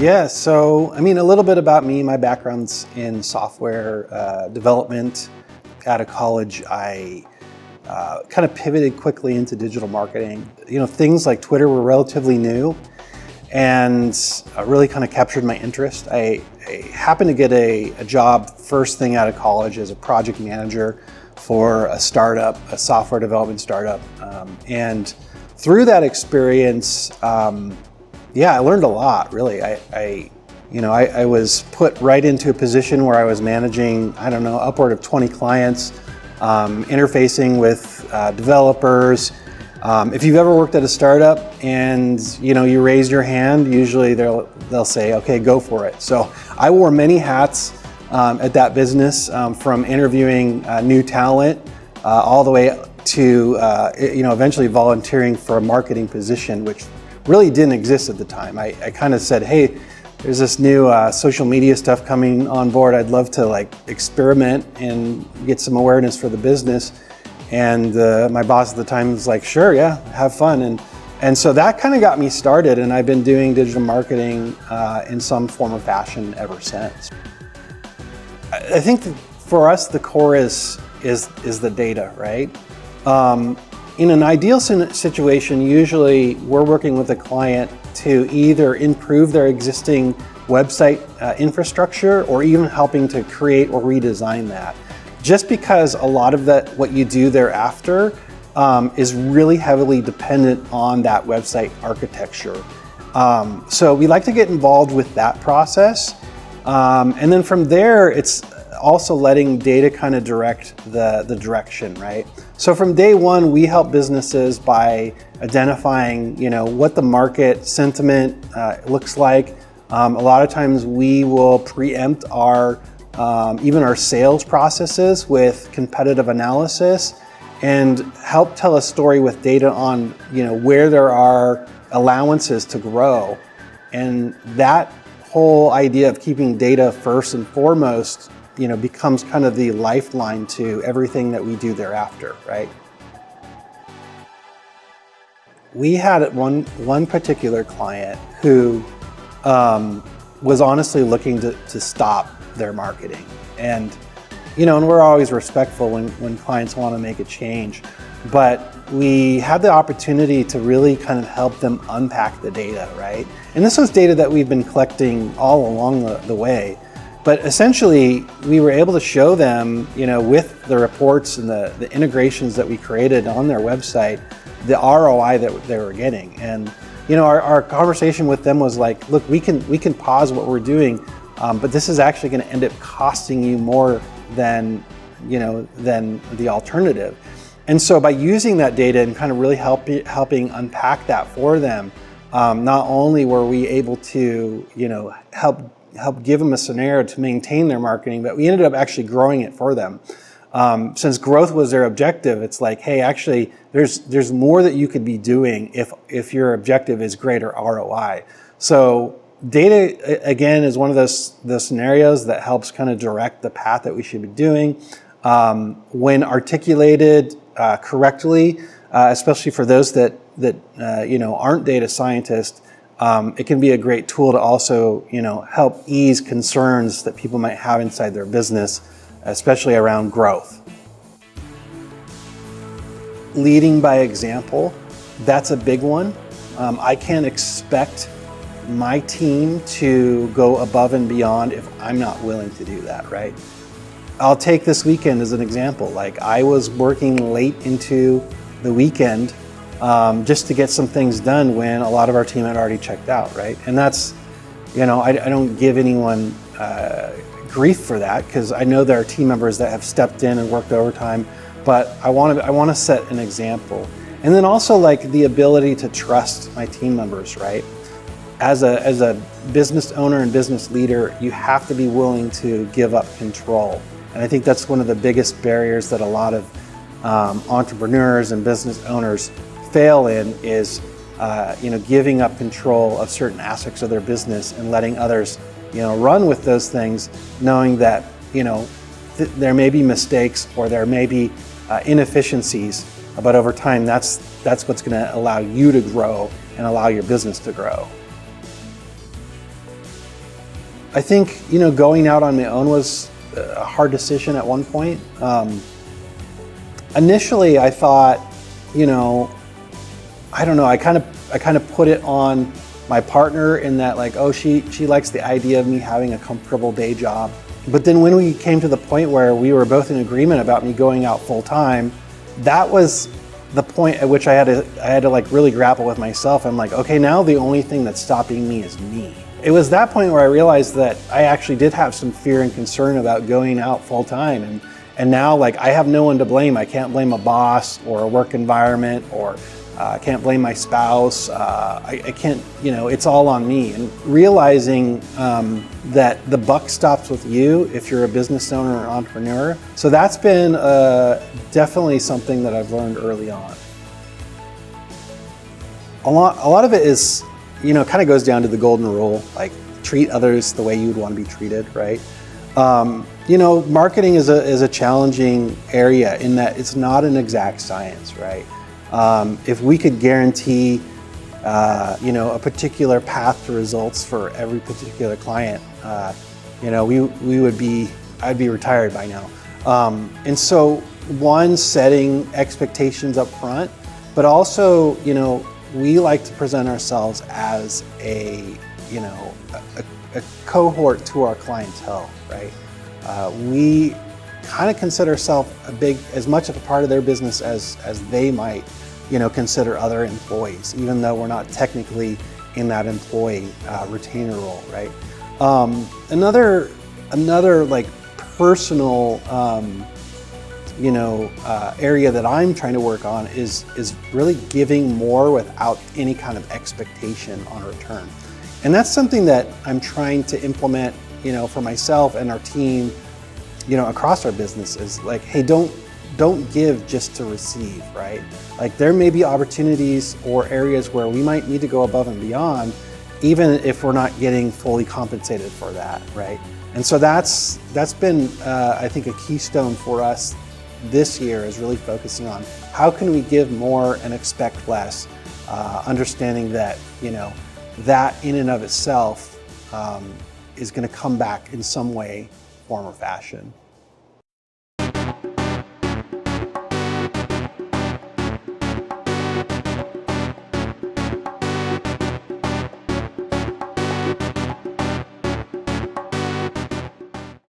Yeah, so I mean, a little bit about me. My background's in software development. Out of college, I kind of pivoted quickly into digital marketing. You know, things like Twitter were relatively new and really kind of captured my interest. I happened to get a job first thing out of college as a project manager for a startup, a software development startup. And through that experience, yeah, I learned a lot, really. I was put right into a position where I was managing, I don't know, upward of 20 clients, interfacing with developers. If you've ever worked at a startup and you raise your hand, usually they'll say, okay, go for it. So I wore many hats at that business, from interviewing new talent all the way to eventually volunteering for a marketing position, which really didn't exist at the time. I kind of said, hey, there's this new social media stuff coming on board. I'd love to experiment and get some awareness for the business. And my boss at the time was like, sure, yeah, have fun. And so that kind of got me started, and I've been doing digital marketing in some form or fashion ever since. I think that for us, the core is the data, right? In an ideal situation, usually we're working with a client to either improve their existing website infrastructure or even helping to create or redesign that. Just because a lot of what you do thereafter is really heavily dependent on that website architecture. So we like to get involved with that process. And then from there, it's also letting data kind of direct the direction, right? So from day one, we help businesses by identifying, what the market sentiment looks like. A lot of times we will preempt even our sales processes with competitive analysis and help tell a story with data on, where there are allowances to grow. And that whole idea of keeping data first and foremost becomes kind of the lifeline to everything that we do thereafter, right? We had one particular client who was honestly looking to stop their marketing. And we're always respectful when clients want to make a change. But we had the opportunity to really kind of help them unpack the data, right? And this was data that we've been collecting all along the way. But essentially, we were able to show them, with the reports and the integrations that we created on their website, the ROI that they were getting. And our conversation with them was like, look, we can pause what we're doing, but this is actually going to end up costing you more than the alternative. And so by using that data and kind of really helping unpack that for them, not only were we able to help give them a scenario to maintain their marketing, but we ended up actually growing it for them. Since growth was their objective, it's like, hey, actually, there's more that you could be doing if your objective is greater ROI. So data, again, is one of those scenarios that helps kind of direct the path that we should be doing. When articulated correctly, especially for those that aren't data scientists, it can be a great tool to also, help ease concerns that people might have inside their business, especially around growth. Leading by example, that's a big one. I can't expect my team to go above and beyond if I'm not willing to do that, right? I'll take this weekend as an example. I was working late into the weekend just to get some things done when a lot of our team had already checked out, right? And that's, I don't give anyone grief for that, because I know there are team members that have stepped in and worked overtime, but I want to set an example. And then also the ability to trust my team members, right? As a business owner and business leader, you have to be willing to give up control. And I think that's one of the biggest barriers that a lot of entrepreneurs and business owners fail in is, giving up control of certain aspects of their business and letting others, run with those things, knowing that, there may be mistakes or there may be inefficiencies, but over time, that's what's going to allow you to grow and allow your business to grow. I think, going out on my own was a hard decision at one point. Initially, I thought, I don't know, I kind of put it on my partner in that, like, oh, she likes the idea of me having a comfortable day job. But then when we came to the point where we were both in agreement about me going out full time, that was the point at which I had to like really grapple with myself. I'm like, okay, now the only thing that's stopping me is me. It was that point where I realized that I actually did have some fear and concern about going out full time, and now, like, I have no one to blame. I can't blame a boss or a work environment, or I can't blame my spouse. I can't, it's all on me. And realizing that the buck stops with you if you're a business owner or entrepreneur. So that's been definitely something that I've learned early on. A lot of it is, kind of goes down to the golden rule, like treat others the way you would want to be treated, right? Marketing is a challenging area in that it's not an exact science, right? If we could guarantee, a particular path to results for every particular client, I'd be retired by now. And so, one, setting expectations up front, but also, we like to present ourselves as a cohort to our clientele, right? We kind of consider ourselves as much of a part of their business as they might, consider other employees, even though we're not technically in that employee retainer role, right? Another like personal, area that I'm trying to work on is really giving more without any kind of expectation on return. And that's something that I'm trying to implement, for myself and our team, across our business, is like, hey, don't give just to receive, right? Like, there may be opportunities or areas where we might need to go above and beyond, even if we're not getting fully compensated for that, right? And so that's been, I think, a keystone for us this year, is really focusing on how can we give more and expect less, understanding that, that in and of itself is going to come back in some way, form, or fashion.